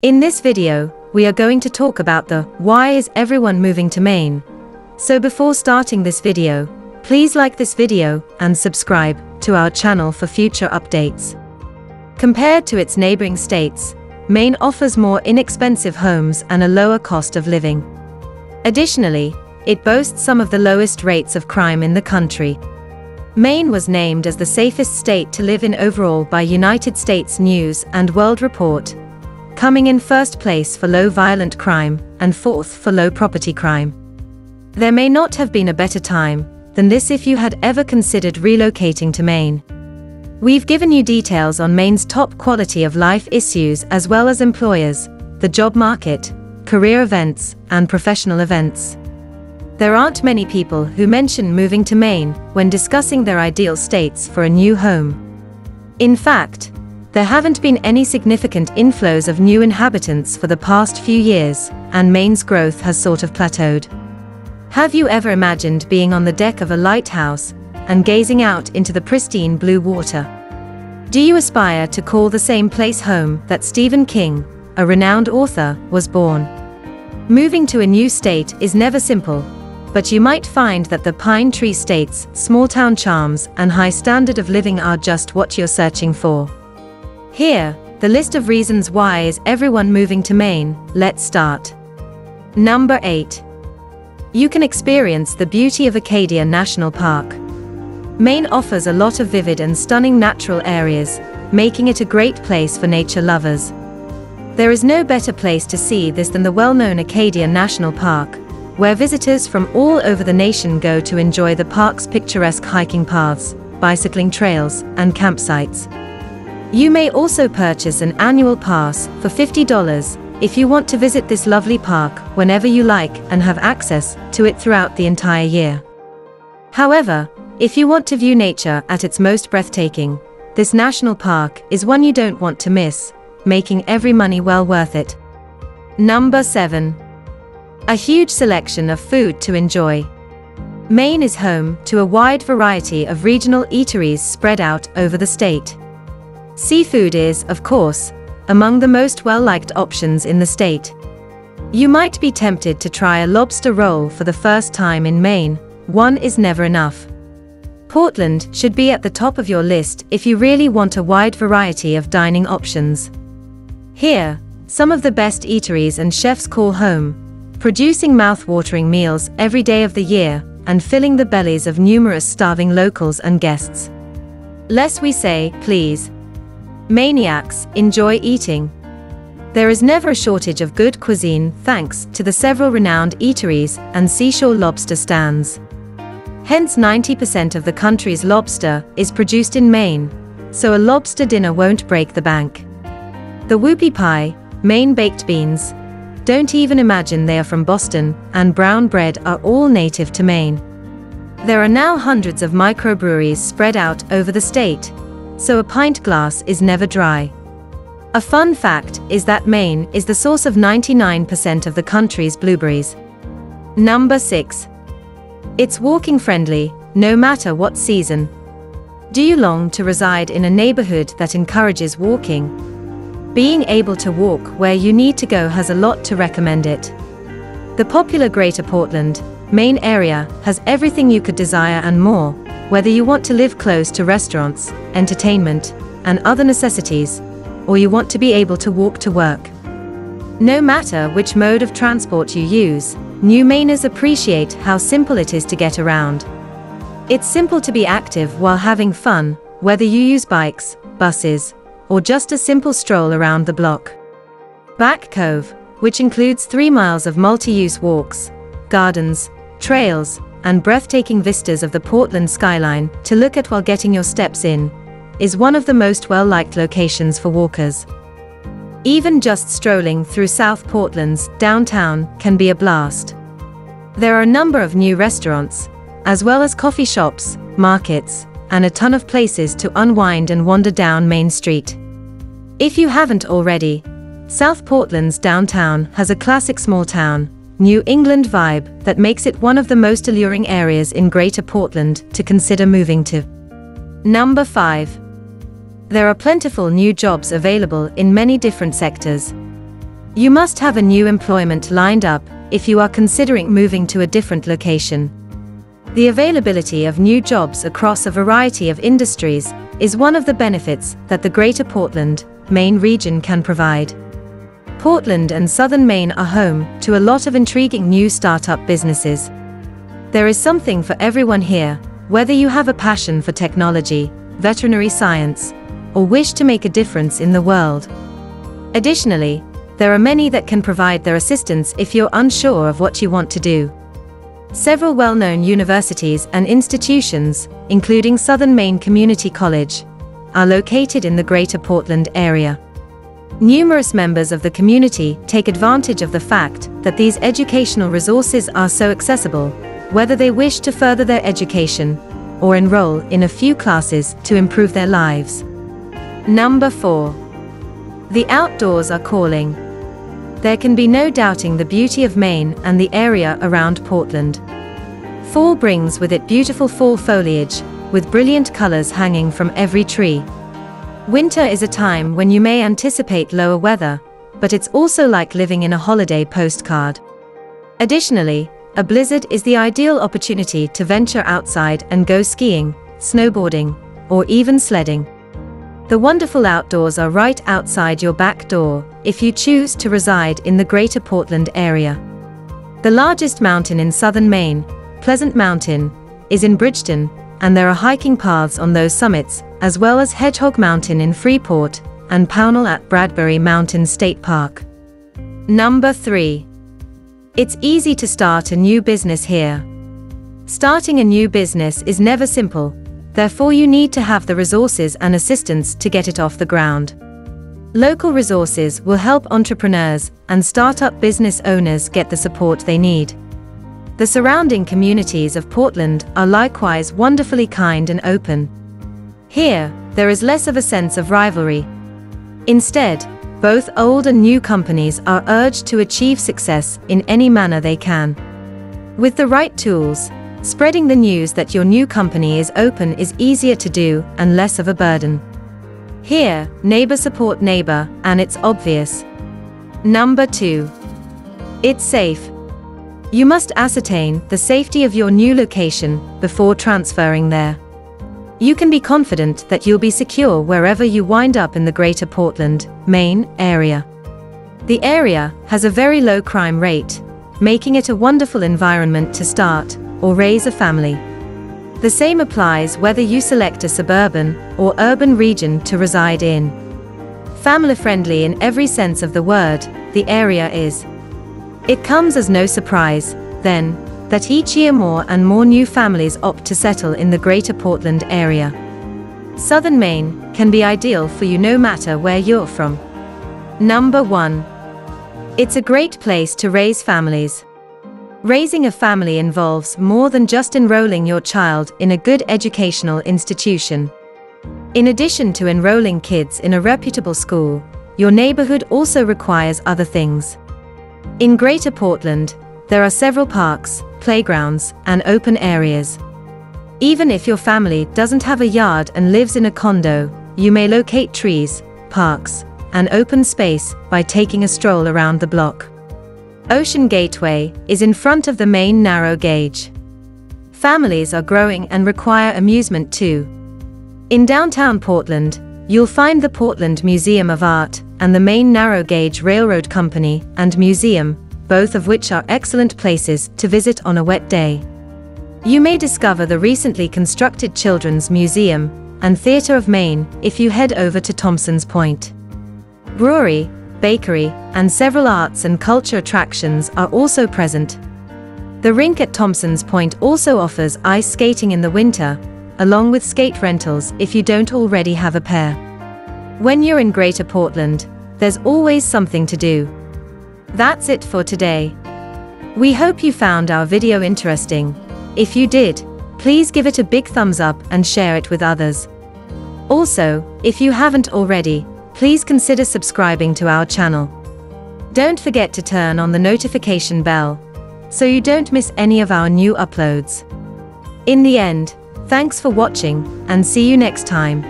In this video, we are going to talk about the why is everyone moving to Maine. So before starting this video, please like this video and subscribe to our channel for future updates. Compared to its neighboring states, Maine offers more inexpensive homes and a lower cost of living. Additionally, it boasts some of the lowest rates of crime in the country. Maine was named as the safest state to live in overall by United States News and World Report, coming in first place for low violent crime and fourth for low property crime. There may not have been a better time than this if you had ever considered relocating to Maine. We've given you details on Maine's top quality of life issues as well as employers, the job market, career events, and professional events. There aren't many people who mention moving to Maine when discussing their ideal states for a new home. In fact, there haven't been any significant inflows of new inhabitants for the past few years, and Maine's growth has sort of plateaued. Have you ever imagined being on the deck of a lighthouse and gazing out into the pristine blue water? Do you aspire to call the same place home that Stephen King, a renowned author, was born? Moving to a new state is never simple, but you might find that the Pine Tree State's small-town charms and high standard of living are just what you're searching for. Here, the list of reasons why is everyone moving to Maine. Let's start. Number 8. You can experience the beauty of Acadia National Park. Maine offers a lot of vivid and stunning natural areas, making it a great place for nature lovers. There is no better place to see this than the well-known Acadia National Park, where visitors from all over the nation go to enjoy the park's picturesque hiking paths, bicycling trails, and campsites. You may also purchase an annual pass for $50 if you want to visit this lovely park whenever you like and have access to it throughout the entire year. However, if you want to view nature at its most breathtaking, this national park is one you don't want to miss, making every money well worth it. Number 7. A huge selection of food to enjoy. Maine is home to a wide variety of regional eateries spread out over the state. Seafood is, of course, among the most well-liked options in the state. You might be tempted to try a lobster roll for the first time in Maine. One is never enough. Portland should be at the top of your list if you really want a wide variety of dining options. Here, some of the best eateries and chefs call home, producing mouth-watering meals every day of the year and filling the bellies of numerous starving locals and guests. Lest we say, please. Maniacs enjoy eating. There is never a shortage of good cuisine thanks to the several renowned eateries and seashore lobster stands. Hence 90% of the country's lobster is produced in Maine, so a lobster dinner won't break the bank. The whoopie pie, Maine baked beans, don't even imagine they are from Boston, and brown bread are all native to Maine. There are now hundreds of microbreweries spread out over the state, so a pint glass is never dry. A fun fact is that Maine is the source of 99% of the country's blueberries. Number 6. It's walking friendly, no matter what season. Do you long to reside in a neighborhood that encourages walking? Being able to walk where you need to go has a lot to recommend it. The popular Greater Portland, Maine area has everything you could desire and more, whether you want to live close to restaurants, entertainment, and other necessities, or you want to be able to walk to work. No matter which mode of transport you use, new Mainers appreciate how simple it is to get around. It's simple to be active while having fun, whether you use bikes, buses, or just a simple stroll around the block. Back Cove, which includes 3 miles of multi-use walks, gardens, trails, and breathtaking vistas of the Portland skyline to look at while getting your steps in, is one of the most well-liked locations for walkers. Even just strolling through South Portland's downtown can be a blast. There are a number of new restaurants, as well as coffee shops, markets, and a ton of places to unwind and wander down Main Street. If you haven't already, South Portland's downtown has a classic small-town, New England vibe that makes it one of the most alluring areas in Greater Portland to consider moving to. Number 5. There are plentiful new jobs available in many different sectors. You must have a new employment lined up if you are considering moving to a different location. The availability of new jobs across a variety of industries is one of the benefits that the Greater Portland, Maine region can provide. Portland and southern Maine are home to a lot of intriguing new startup businesses. There is something for everyone here, whether you have a passion for technology, veterinary science, or wish to make a difference in the world. Additionally, there are many that can provide their assistance if you're unsure of what you want to do. Several well-known universities and institutions, including Southern Maine Community College, are located in the Greater Portland area. Numerous members of the community take advantage of the fact that these educational resources are so accessible, whether they wish to further their education or enroll in a few classes to improve their lives. Number 4. The outdoors are calling. There can be no doubting the beauty of Maine and the area around Portland. Fall brings with it beautiful fall foliage, with brilliant colors hanging from every tree. Winter is a time when you may anticipate lower weather, but it's also like living in a holiday postcard. Additionally, a blizzard is the ideal opportunity to venture outside and go skiing, snowboarding, or even sledding. The wonderful outdoors are right outside your back door, if you choose to reside in the Greater Portland area. The largest mountain in southern Maine, Pleasant Mountain, is in Bridgeton, and there are hiking paths on those summits, as well as Hedgehog Mountain in Freeport, and Pownell at Bradbury Mountain State Park. Number 3. It's easy to start a new business here. Starting a new business is never simple. Therefore, you need to have the resources and assistance to get it off the ground. Local resources will help entrepreneurs and startup business owners get the support they need. The surrounding communities of Portland are likewise wonderfully kind and open. Here, there is less of a sense of rivalry. Instead, both old and new companies are urged to achieve success in any manner they can. With the right tools, spreading the news that your new company is open is easier to do and less of a burden. Here, neighbor support neighbor, and it's obvious. Number 2. It's safe. You must ascertain the safety of your new location before transferring there. You can be confident that you'll be secure wherever you wind up in the Greater Portland, Maine area. The area has a very low crime rate, making it a wonderful environment to start or raise a family. The same applies whether you select a suburban or urban region to reside in. Family-friendly in every sense of the word, the area is. It comes as no surprise, then, that each year more and more new families opt to settle in the Greater Portland area. Southern Maine can be ideal for you no matter where you're from. Number 1. It's a great place to raise families. Raising a family involves more than just enrolling your child in a good educational institution. In addition to enrolling kids in a reputable school, your neighborhood also requires other things. In Greater Portland, there are several parks, playgrounds, and open areas. Even if your family doesn't have a yard and lives in a condo, you may locate trees, parks, and open space by taking a stroll around the block. Ocean Gateway is in front of the Maine narrow gauge. Families are growing and require amusement too. In downtown Portland, you'll find the Portland Museum of Art and the Maine Narrow Gauge Railroad Company and Museum, both of which are excellent places to visit on a wet day. You may discover the recently constructed Children's Museum and Theatre of Maine if you head over to Thompson's Point. Brewery, bakery, and several arts and culture attractions are also present. The rink at Thompson's Point also offers ice skating in the winter, along with skate rentals if you don't already have a pair. When you're in Greater Portland, there's always something to do. That's it for today. We hope you found our video interesting. If you did, please give it a big thumbs up and share it with others. Also, if you haven't already, please consider subscribing to our channel. Don't forget to turn on the notification bell, so you don't miss any of our new uploads. In the end, thanks for watching, and see you next time.